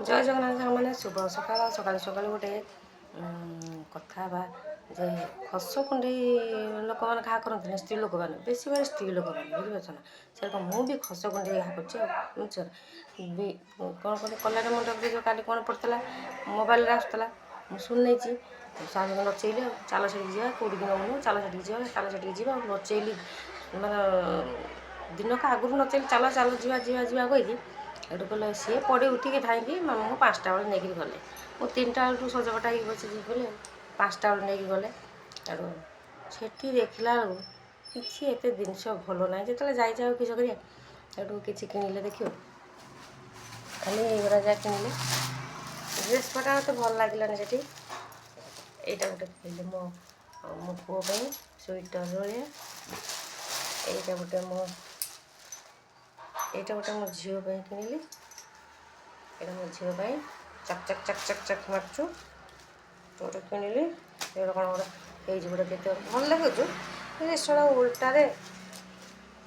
ଜୟ ଜଗନ୍ନାଥ ସାଙ୍ଗମାନେ ଶୁଭ ସକାଳ। ସକାଳୁ ସକାଳୁ ଗୋଟେ କଥା ହେବା ଯେ ଖସ କୁଣ୍ଡେଇ ଲୋକମାନେ ଘା କରନ୍ତିନି, ସ୍ତ୍ରୀ ଲୋକମାନେ, ବେଶୀ ଭାରି ସ୍ତ୍ରୀ ଲୋକମାନେ, ବୁଝିପାରୁଛ ନା। ସେରକମ ମୁଁ ବି ଖସ କୁଣ୍ଡେଇ ଘା କରୁଛି ଆଉ, ବୁଝୁଛ ନା। କ'ଣ କଲି କଲ୍ୟାଣ ମଣ୍ଡପରେ ଯେଉଁ କାଲି କ'ଣ ପଡ଼ିଥିଲା ମୋବାଇଲରେ ଆସୁଥିଲା, ମୁଁ ଶୁଣି ନେଇଛି। ସ୍ୱାମୀକୁ ନଚେଇଲି ଆଉ, ଚାଲ ସେଠିକି ଯିବା, କେଉଁଠିକି ନେଉନୁ, ଚାଲ ସେଠିକି ଯିବା, ଚାଲ ସେଠିକି ଯିବା। ନଚେଇଲି ମାନେ ଦିନକ ଆଗରୁ ନଚେଇଲି, ଚାଲ ଚାଲ ଯିବା ଯିବା ଯିବା କହିକି ଏଠୁ କହିଲେ ସିଏ ପଡ଼ି ଉଠିକି ଧାଇଁକି ମାମାଙ୍କୁ 5ଟା ବେଳେ ନେଇକିରି ଗଲେ। ମୁଁ 3ଟା ବେଳଠୁ ସଜପଟା ହେଇକି ବସିଛି ବୋଲି 5ଟା ବେଳେ ନେଇକି ଗଲେ। ଏଠୁ ସେଠି ଦେଖିଲା ବେଳକୁ କିଛି ଏତେ ଜିନିଷ ଭଲ ନାହିଁ। ଯେତେବେଳେ ଯାଇଛ ଆଉ କିସ କରିବା। ଏଠୁ କିଛି କିଣିଲେ ଦେଖିବ, ଖାଲି ଏଇଗୁଡ଼ା ଯାହା କିଣିଲେ। ଡ୍ରେସ୍ ପଟା ମୋତେ ଭଲ ଲାଗିଲାନି ସେଠି। ଏଇଟା ଗୋଟେ କିଣିଲି ମୋ ପୁଅ ପାଇଁ ସ୍ୱେଟର ଭଳିଆ। ଏଇଟା ଗୋଟେ ମୋ ଝିଅ ପାଇଁ କିଣିଲି। ଏଇଟା ମୋ ଝିଅ ପାଇଁ ଚକ୍ ଚକ୍ ଚକ୍ ଚକ୍ ଚକ୍ ମାରୁଛୁ। ଗୋଟେ କିଣିଲି। ଏଇଟା କ'ଣ ଗୋଟେ ହେଇଛି, ଗୋଟେ କେତେ ଭଲ ଲାଗୁଛୁ। ସେଟା ଉଲ୍ଟାରେ,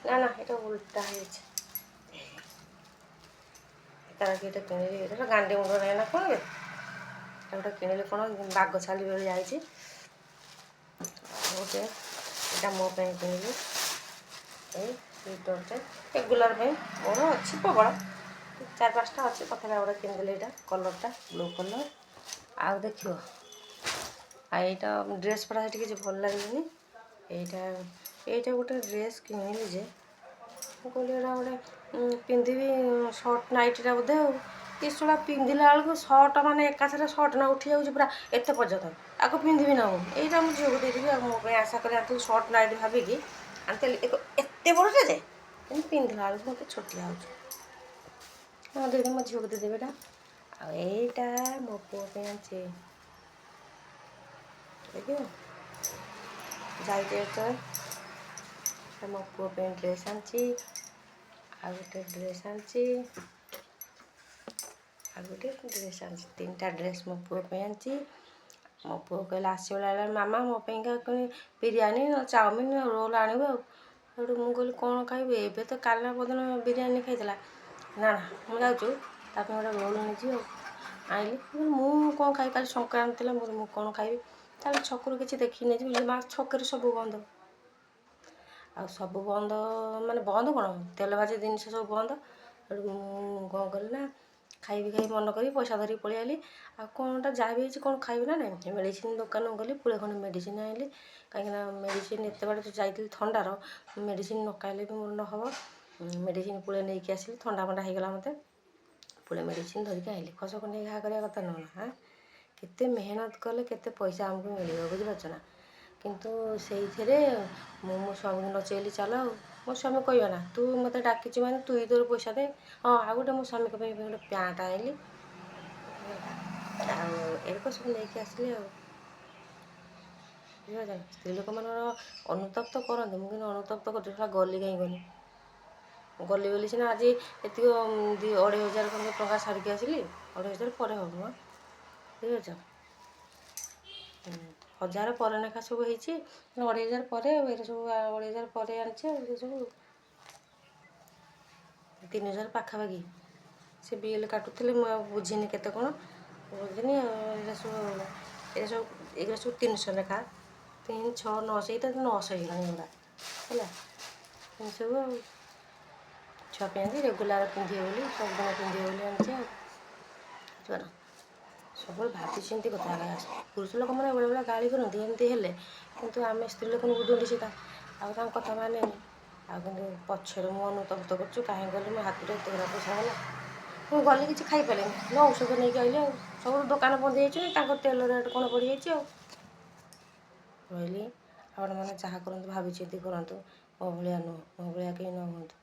ନା ଏଇଟା ଉଲ୍ଟା ହେଇଛି। ତାର ଏଇଟା କିଣିଲି, ଏଇଟା ଗାଣ୍ଡି ମୁଣ୍ଡ ନାହିଁ ନା କ'ଣ। ଏଇଟା ଗୋଟେ କିଣିଲି କ'ଣ ବାଘ ଛାଲି ଭଳି ଯାଇଛି। ଗୋଟେ ଏଇଟା ମୋ ପାଇଁ କିଣିଲି, ଏଇ ସ୍ୱେଟରଟେ ରେଗୁଲାର ପାଇଁ। ମୋର ଅଛି ପ୍ରବଳ, 4-5ଟା ଅଛି, ତଥାପି ଆଉ ଗୋଟେ କିଣିଦେଲି। ଏଇଟା କଲର୍ଟା ବ୍ଲୁ କଲର୍। ଆଉ ଦେଖିବ, ଆଉ ଏଇଟା ଡ୍ରେସ୍ ପଟା ସେଠି କିଛି ଭଲ ଲାଗିଲାନି। ଏଇଟା ଗୋଟେ ଡ୍ରେସ୍ କିଣିଲି ଯେ ମୁଁ କହିଲି ଏଇଟା ଗୋଟେ ପିନ୍ଧିବି, ସର୍ଟ ନାଇଟିଟା ବୋଧେ ଆଉ। ଏସଡ଼ା ପିନ୍ଧିଲା ବେଳକୁ ସର୍ଟ ମାନେ ଏକାଥରେ ସର୍ଟ ନା ଉଠି ଯାଉଛି ପୁରା ଏତେ ପର୍ଯ୍ୟନ୍ତ। ଆକୁ ପିନ୍ଧିବି ନା ମୁଁ, ଏଇଟା ମୁଁ ଝିଅକୁ ଦେଇଦେବି। ଆଉ ମୋ ପାଇଁ ଆଶା କରି ଆଣିଥିଲି ସର୍ଟ ନାଇଟ୍ ଭାବିକି ଆଣିଥିଲି। ଏତେ ବଡ଼ଟା ଯେ କିନ୍ତୁ ପିନ୍ଧିଲା ବେଳକୁ ମୋତେ ଛୋଟିଆ ହେଉଛି। ହଁ ଦେଇଦେବି, ମୋ ଝିଅକୁ ଦେଇଦେବି ଏଇଟା। ଆଉ ଏଇଟା ମୋ ପୁଅ ପାଇଁ ଆଣିଛି। ଦେଖିବ ଯାଇଛି ଯେତେବେଳେ ମୋ ପୁଅ ପାଇଁ ଡ୍ରେସ୍ ଆଣିଛି। ଆଉ ଗୋଟେ ଡ୍ରେସ୍ ଆଣିଛି, ଆଉ ଗୋଟେ ଡ୍ରେସ୍ ଆଣିଛି। 3ଟା ଡ୍ରେସ୍ ମୋ ପୁଅ ପାଇଁ ଆଣିଛି। ମୋ ପୁଅ କହିଲା ଆସିଲା ମାମା ମୋ ପାଇଁକା ବିରିୟାନୀ, ଚାଉମିନ, ରୋଲ୍ ଆଣିବୁ ଆଉ। ସେଠୁ ମୁଁ କହିଲି କ'ଣ ଖାଇବୁ, ଏବେ ତ କାଲିନା ପରଦିନ ବିରିୟାନୀ ଖାଇଥିଲା। ନା ମୁଁ ଯାଉଛୁ ତା ପାଇଁ ଗୋଟେ ରୋଲ୍ ନେଇଯିବି ଆଉ। ଆଣିଲି, ମୁଁ କ'ଣ ଖାଇବି, କାଲି ସଂକ୍ରାନ୍ତି ଥିଲା। ମୁଁ କ'ଣ ଖାଇବି, ତାହେଲେ ଛକରୁ କିଛି ଦେଖିକି ନେଇଯିବି। ମା ଛକରେ ସବୁ ବନ୍ଦ, ଆଉ ସବୁ ବନ୍ଦ ମାନେ ବନ୍ଦ କ'ଣ, ତେଲ ଭାଜି ଜିନିଷ ସବୁ ବନ୍ଦ। ସେଠୁ ମୁଁ କ'ଣ କଲି ନା ଖାଇବି ମନ କରି ପଇସା ଧରିକି ପଳେଇ ଆଇଲି। ଆଉ କ'ଣଟା ଯାହା ବି ହେଇଛି କ'ଣ ଖାଇବି ନା ନାହିଁ। ମେଡ଼ିସିନ ଦୋକାନକୁ ଗଲି, ପୁଳେ ଖଣ୍ଡେ ମେଡ଼ିସିନ ଆଣିଲି। କାହିଁକିନା ମେଡ଼ିସିନ ଏତେ ବାଟ ଯାଇଥିଲି ଥଣ୍ଡାର, ମେଡ଼ିସିନ ନ ଖାଇଲେ ବି ମୋର ନ ହେବ। ମେଡ଼ିସିନ ପୁଳେ ନେଇକି ଆସିଲି, ଥଣ୍ଡା ଫଣ୍ଡା ହେଇଗଲା ମୋତେ। ପୁଳେ ମେଡ଼ିସିନ ଧରିକି ଆଇଲି। ଖସ କୁଣ୍ଡେଇ ଘା କରିବା କଥା ନୁହଁ ନା। କେତେ ମେହନତ କଲେ କେତେ ପଇସା ଆମକୁ ମିଳିବ, ବୁଝିପାରୁଛ ନା। କିନ୍ତୁ ସେଇଥିରେ ମୁଁ ମୋ ସ୍ୱାମୀକୁ ନଚେଇଲି ଚାଲ ଆଉ। ମୋ ସ୍ୱାମୀ କହିବ ନା ତୁ ମୋତେ ଡାକିଛୁ ମାନେ ତୁ ତୋର ପଇସା ଦେ। ହଁ, ଆଉ ଗୋଟେ ମୋ ସ୍ୱାମୀଙ୍କ ପାଇଁ ଗୋଟେ ପ୍ୟାଣ୍ଟ ଆଣିଲି। ଆଉ ଏରକ ସବୁ ନେଇକି ଆସିଲି ଆଉ, ବୁଝିପାରୁଛ ନା। ସ୍ତ୍ରୀ ଲୋକମାନଙ୍କର ଅନୁତାପ ତ କରନ୍ତି, ମୁଁ କିନ୍ତୁ ଅନୁତାପ ତ କରୁଛି। ସେଟା ଗଲି କାହିଁ ଗଲି ବୋଲି ସିନା ଆଜି ଏତିକି 2,500 ଖଣ୍ଡେ ଟଙ୍କା ସାରିକି ଆସିଲି। 2,500 ପରେ ହେବ ମ, ବୁଝିପାରୁଛ। 1,000 ପରେ ଲେଖା ସବୁ ହେଇଛି, 2,500 ପରେ ଆଉ। ଏଇଟା ସବୁ 2,500 ପରେ ଆଣିଛି ଆଉ। ସେ ସବୁ 3,000 ପାଖାପାଖି ସେ ବିଲ୍ କାଟୁଥିଲେ। ମୁଁ ଆଉ ବୁଝିନି କେତେ କ'ଣ ବୁଝିନି ଆଉ। ଏଇଟା ସବୁ 300 ଲେଖା, 3, 6, 900, ଏଇଟା 900 ହେଇଗଲାଣି ଏଗୁଡ଼ା ହେଲା। ଏମିତି ସବୁ ଆଉ ଛୁଆ ପାଇଁ ଆଣିଛି, ରେଗୁଲାର ପିନ୍ଧିବେ ବୋଲି, ସବୁଦିନ ପିନ୍ଧିବେ ବୋଲି ଆଣିଛି ଆଉ, ବୁଝିଲ ନା। ସବୁବେଳେ ଭାବିଚିନ୍ତି କଥା ହେବା। ପୁରୁଷ ଲୋକମାନେ ବେଳେବେଳେ ଗାଳି କରନ୍ତି ଏମିତି ହେଲେ, କିନ୍ତୁ ଆମେ ସ୍ତ୍ରୀ ଲୋକଙ୍କୁ ବୁଝନ୍ତି ସେଇଟା, ଆଉ ତାଙ୍କ କଥା ମାନେନି। ଆଉ କିନ୍ତୁ ପଛରେ ମୁଁ ଅନୁତପ୍ତ କରୁଛୁ, କାହିଁ ଗଲି ମୋ ହାତରୁ ଏତେ ଗୁଡ଼ା ପଇସା ଗଲା। ମୁଁ ଗଲି କିଛି ଖାଇପାରିଲିନି, ମୁଁ ଔଷଧ ନେଇକି ଆଇଲି ଆଉ। ସବୁ ଦୋକାନ ବନ୍ଦ ହେଇଯାଇଛି, ତାଙ୍କ ତେଲ ରେଟ୍ କ'ଣ ବଢ଼ିଯାଇଛି ଆଉ। ରହିଲି ଆପଣମାନେ ଯାହା କରନ୍ତୁ ଭାବିଚିନ୍ତି କରନ୍ତୁ। ମୋ ଭଳିଆ ନୁହଁ, ମୋ ଭଳିଆ କେହି ନ ହୁଅନ୍ତୁ।